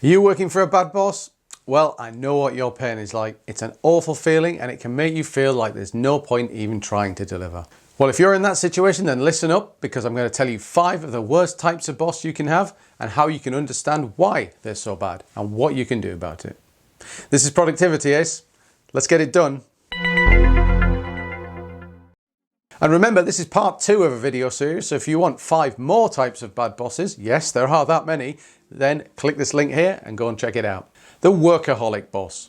Are you working for a bad boss? Well, I know what your pain is like. It's an awful feeling and it can make you feel like there's no point even trying to deliver. Well, if you're in that situation, then listen up because I'm going to tell you 5 of the worst types of boss you can have and how you can understand why they're so bad and what you can do about it. This is Productivity Ace. Let's get it done. And remember, this is part 2 of a video series, so if you want 5 more types of bad bosses, yes, there are that many, then click this link here and go and check it out. The workaholic boss.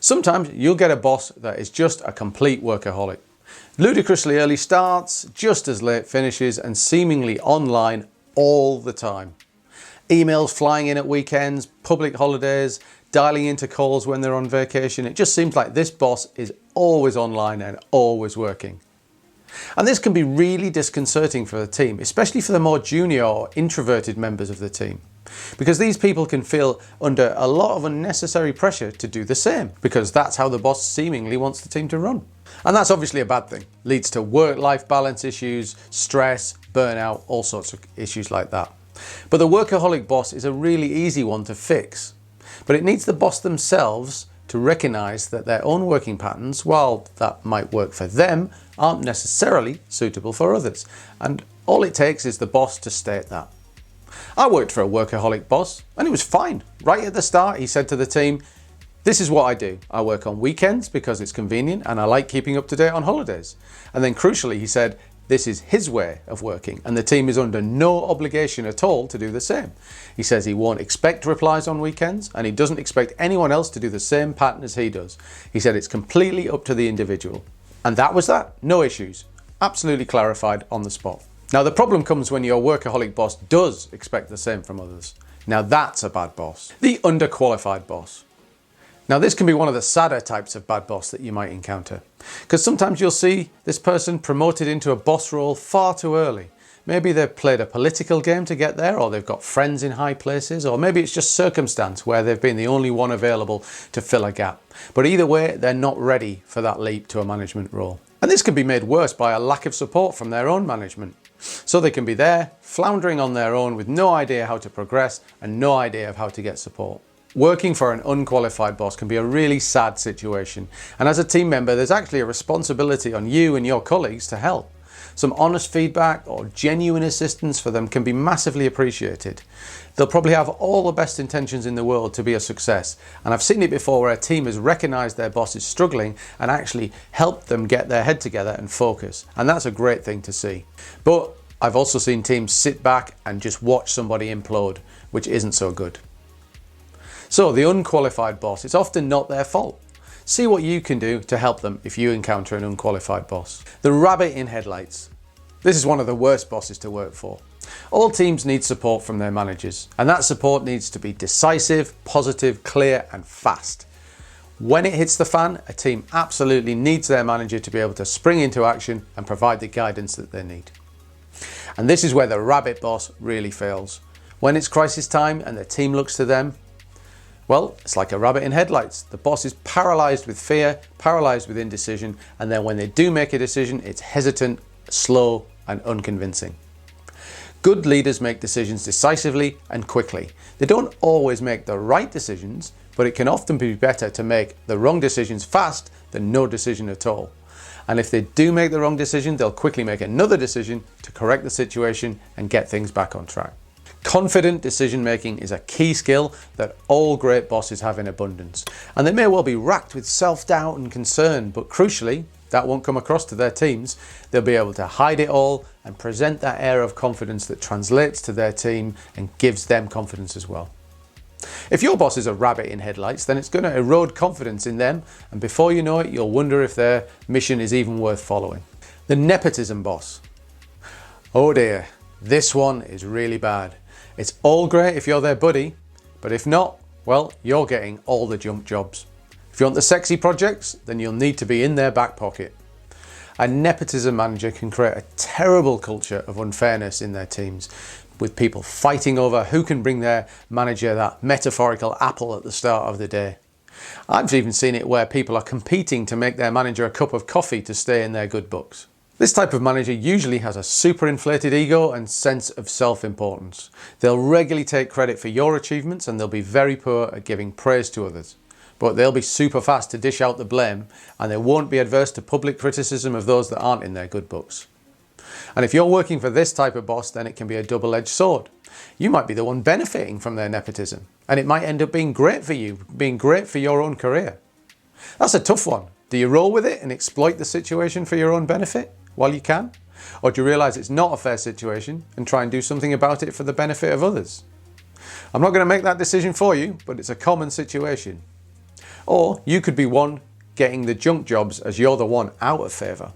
Sometimes you'll get a boss that is just a complete workaholic. Ludicrously early starts, just as late finishes, and seemingly online all the time. Emails flying in at weekends, public holidays, dialing into calls when they're on vacation. It just seems like this boss is always online and always working. And this can be really disconcerting for the team, especially for the more junior or introverted members of the team. Because these people can feel under a lot of unnecessary pressure to do the same, because that's how the boss seemingly wants the team to run. And that's obviously a bad thing. Leads to work-life balance issues, stress, burnout, all sorts of issues like that. But the workaholic boss is a really easy one to fix. But it needs the boss themselves to recognize that their own working patterns, while that might work for them, aren't necessarily suitable for others. And all it takes is the boss to state that. I worked for a workaholic boss and it was fine. Right at the start, he said to the team, "This is what I do. I work on weekends because it's convenient and I like keeping up to date on holidays." And then crucially, he said, this is his way of working and the team is under no obligation at all to do the same. He says he won't expect replies on weekends and he doesn't expect anyone else to do the same pattern as he does. He said it's completely up to the individual. And that was that. No issues. Absolutely clarified on the spot. Now the problem comes when your workaholic boss does expect the same from others. Now that's a bad boss. The underqualified boss. Now this can be one of the sadder types of bad boss that you might encounter. Because sometimes you'll see this person promoted into a boss role far too early. Maybe they've played a political game to get there, or they've got friends in high places, or maybe it's just circumstance where they've been the only one available to fill a gap. But either way, they're not ready for that leap to a management role. And this can be made worse by a lack of support from their own management. So they can be there, floundering on their own with no idea how to progress and no idea of how to get support. Working for an unqualified boss can be a really sad situation, and as a team member there's actually a responsibility on you and your colleagues to help. Some honest feedback or genuine assistance for them can be massively appreciated. They'll probably have all the best intentions in the world to be a success, and I've seen it before where a team has recognised their boss is struggling and actually helped them get their head together and focus, and that's a great thing to see. But I've also seen teams sit back and just watch somebody implode, which isn't so good. So the unqualified boss, it's often not their fault. See what you can do to help them if you encounter an unqualified boss. The rabbit in headlights. This is one of the worst bosses to work for. All teams need support from their managers, and that support needs to be decisive, positive, clear and fast. When it hits the fan, a team absolutely needs their manager to be able to spring into action and provide the guidance that they need. And this is where the rabbit boss really fails. When it's crisis time and the team looks to them, well, it's like a rabbit in headlights. The boss is paralysed with fear, paralysed with indecision, and then when they do make a decision, it's hesitant, slow, and unconvincing. Good leaders make decisions decisively and quickly. They don't always make the right decisions, but it can often be better to make the wrong decisions fast than no decision at all. And if they do make the wrong decision, they'll quickly make another decision to correct the situation and get things back on track. Confident decision making is a key skill that all great bosses have in abundance, and they may well be racked with self-doubt and concern, but crucially that won't come across to their teams. They'll be able to hide it all and present that air of confidence that translates to their team and gives them confidence as well. If your boss is a rabbit in headlights, then it's going to erode confidence in them, and before you know it you'll wonder if their mission is even worth following. The nepotism boss. Oh dear, this one is really bad. It's all great if you're their buddy, but if not, well, you're getting all the junk jobs. If you want the sexy projects, then you'll need to be in their back pocket. A nepotism manager can create a terrible culture of unfairness in their teams, with people fighting over who can bring their manager that metaphorical apple at the start of the day. I've even seen it where people are competing to make their manager a cup of coffee to stay in their good books. This type of manager usually has a super inflated ego and sense of self-importance. They'll regularly take credit for your achievements and they'll be very poor at giving praise to others. But they'll be super fast to dish out the blame, and they won't be adverse to public criticism of those that aren't in their good books. And if you're working for this type of boss, then it can be a double-edged sword. You might be the one benefiting from their nepotism, and it might end up being great for you, being great for your own career. That's a tough one. Do you roll with it and exploit the situation for your own benefit while you can? Or do you realise it's not a fair situation and try and do something about it for the benefit of others? I'm not going to make that decision for you, but it's a common situation. Or you could be one getting the junk jobs as you're the one out of favour.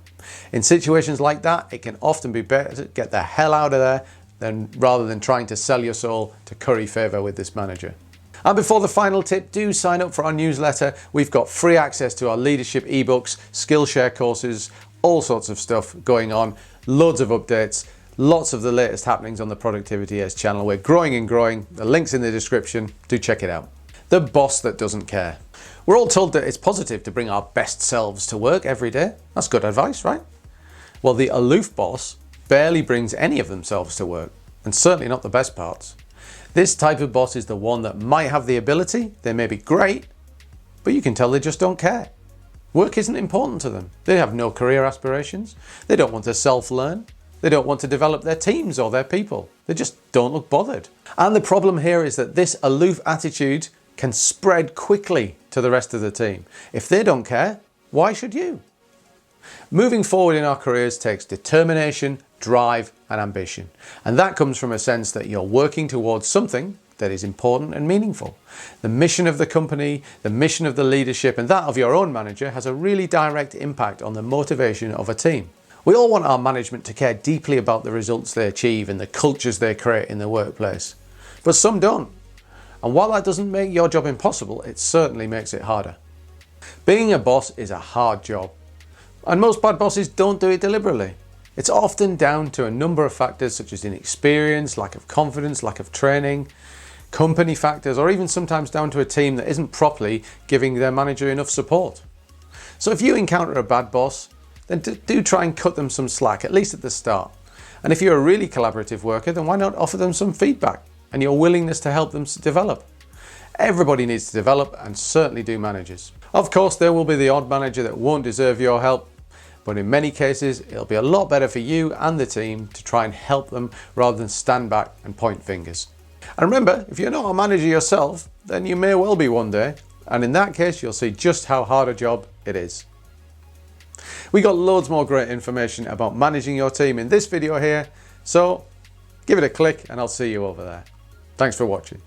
In situations like that, it can often be better to get the hell out of there rather than trying to sell your soul to curry favour with this manager. And before the final tip, do sign up for our newsletter. We've got free access to our leadership ebooks, Skillshare courses, all sorts of stuff going on, loads of updates, lots of the latest happenings on the Productivity Edge channel. We're growing and growing. The link's in the description. Do check it out. The boss that doesn't care. We're all told that it's positive to bring our best selves to work every day. That's good advice, right? Well, the aloof boss barely brings any of themselves to work, and certainly not the best parts. This type of boss is the one that might have the ability, they may be great, but you can tell they just don't care. Work isn't important to them. They have no career aspirations. They don't want to self-learn. They don't want to develop their teams or their people. They just don't look bothered. And the problem here is that this aloof attitude can spread quickly to the rest of the team. If they don't care, why should you? Moving forward in our careers takes determination, drive and ambition. And that comes from a sense that you're working towards something that is important and meaningful. The mission of the company, the mission of the leadership, and that of your own manager has a really direct impact on the motivation of a team. We all want our management to care deeply about the results they achieve and the cultures they create in the workplace. But some don't. And while that doesn't make your job impossible, it certainly makes it harder. Being a boss is a hard job. And most bad bosses don't do it deliberately. It's often down to a number of factors such as inexperience, lack of confidence, lack of training, company factors, or even sometimes down to a team that isn't properly giving their manager enough support. So if you encounter a bad boss, then do try and cut them some slack, at least at the start. And if you're a really collaborative worker, then why not offer them some feedback and your willingness to help them develop? Everybody needs to develop, and certainly do managers. Of course, there will be the odd manager that won't deserve your help, but in many cases, it'll be a lot better for you and the team to try and help them rather than stand back and point fingers. And remember, if you're not a manager yourself, then you may well be one day. And in that case, you'll see just how hard a job it is. We got loads more great information about managing your team in this video here. So give it a click and I'll see you over there. Thanks for watching.